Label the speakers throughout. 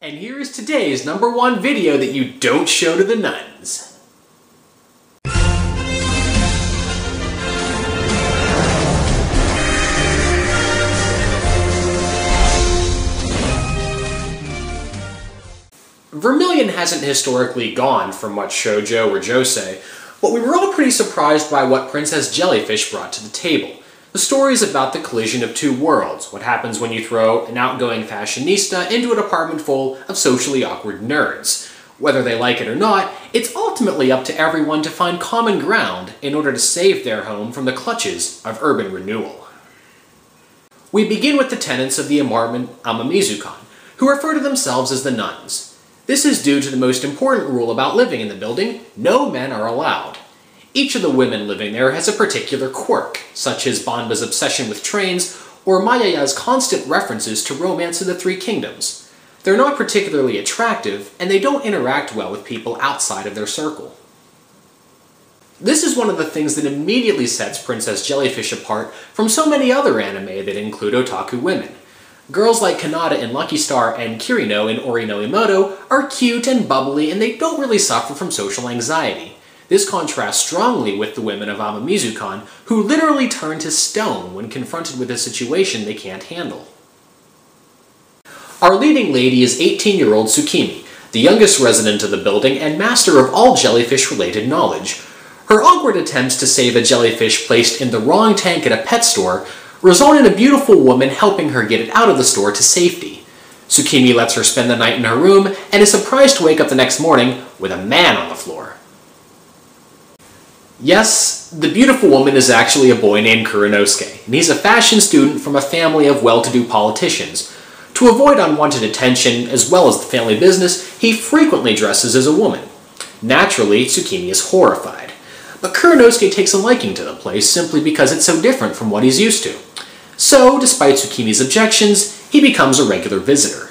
Speaker 1: And here is today's #1 video that you don't show to the nuns. Vermillion hasn't historically gone for much shoujo or josei, but we were all pretty surprised by what Princess Jellyfish brought to the table. The story is about the collision of two worlds, what happens when you throw an outgoing fashionista into an apartment full of socially awkward nerds. Whether they like it or not, it's ultimately up to everyone to find common ground in order to save their home from the clutches of urban renewal. We begin with the tenants of the apartment Amamizukan, who refer to themselves as the nuns. This is due to the most important rule about living in the building: no men are allowed. Each of the women living there has a particular quirk, such as Banba's obsession with trains, or Mayaya's constant references to romance in the Three Kingdoms. They're not particularly attractive, and they don't interact well with people outside of their circle. This is one of the things that immediately sets Princess Jellyfish apart from so many other anime that include otaku women. Girls like Kanata in Lucky Star and Kirino in Ori no Imoto are cute and bubbly, and they don't really suffer from social anxiety. This contrasts strongly with the women of Amamizukan, who literally turn to stone when confronted with a situation they can't handle. Our leading lady is 18-year-old Tsukimi, the youngest resident of the building and master of all jellyfish-related knowledge. Her awkward attempts to save a jellyfish placed in the wrong tank at a pet store result in a beautiful woman helping her get it out of the store to safety. Tsukimi lets her spend the night in her room and is surprised to wake up the next morning with a man on the floor. Yes, the beautiful woman is actually a boy named Kuranosuke, and he's a fashion student from a family of well-to-do politicians. To avoid unwanted attention, as well as the family business, he frequently dresses as a woman. Naturally, Tsukimi is horrified. But Kuranosuke takes a liking to the place simply because it's so different from what he's used to. So, despite Tsukimi's objections, he becomes a regular visitor.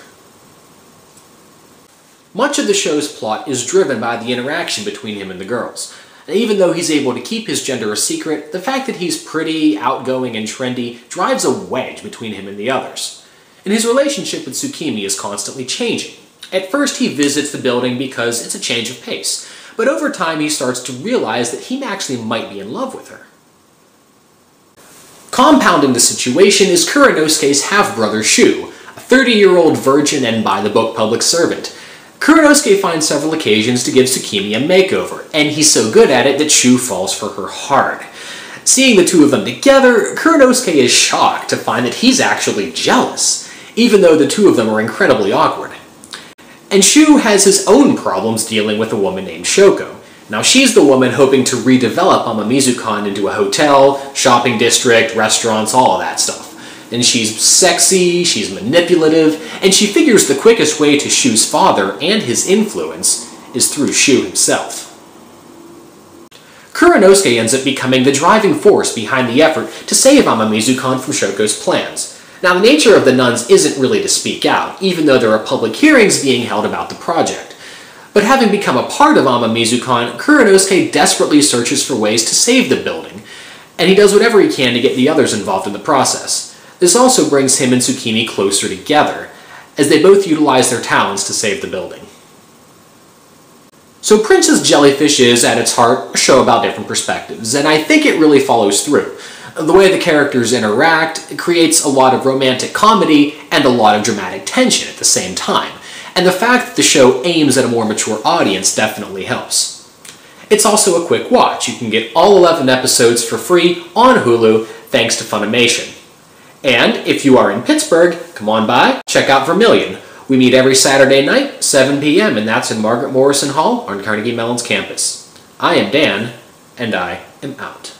Speaker 1: Much of the show's plot is driven by the interaction between him and the girls. And even though he's able to keep his gender a secret, the fact that he's pretty, outgoing, and trendy drives a wedge between him and the others. And his relationship with Tsukimi is constantly changing. At first, he visits the building because it's a change of pace. But over time, he starts to realize that he actually might be in love with her. Compounding the situation is Kuranosuke's half-brother Shu, a 30-year-old virgin and by-the-book public servant. Kuranosuke finds several occasions to give Tsukimi a makeover, and he's so good at it that Shu falls for her hard. Seeing the two of them together, Kuranosuke is shocked to find that he's actually jealous, even though the two of them are incredibly awkward. And Shu has his own problems dealing with a woman named Shoko. Now, she's the woman hoping to redevelop Amamizukan into a hotel, shopping district, restaurants, all of that stuff. And she's sexy, she's manipulative, and she figures the quickest way to Shu's father and his influence is through Shu himself. Kuranosuke ends up becoming the driving force behind the effort to save Amamizukan from Shoko's plans. Now, the nature of the nuns isn't really to speak out, even though there are public hearings being held about the project. But having become a part of Amamizukan, Kuranosuke desperately searches for ways to save the building, and he does whatever he can to get the others involved in the process. This also brings him and Tsukimi closer together, as they both utilize their talents to save the building. So Princess Jellyfish is, at its heart, a show about different perspectives, and I think it really follows through. The way the characters interact creates a lot of romantic comedy and a lot of dramatic tension at the same time, and the fact that the show aims at a more mature audience definitely helps. It's also a quick watch. You can get all 11 episodes for free on Hulu thanks to FUNimation. And if you are in Pittsburgh, come on by, check out Vermillion. We meet every Saturday night, 7 p.m., and that's in Margaret Morrison Hall on Carnegie Mellon's campus. I am Dan, and I am out.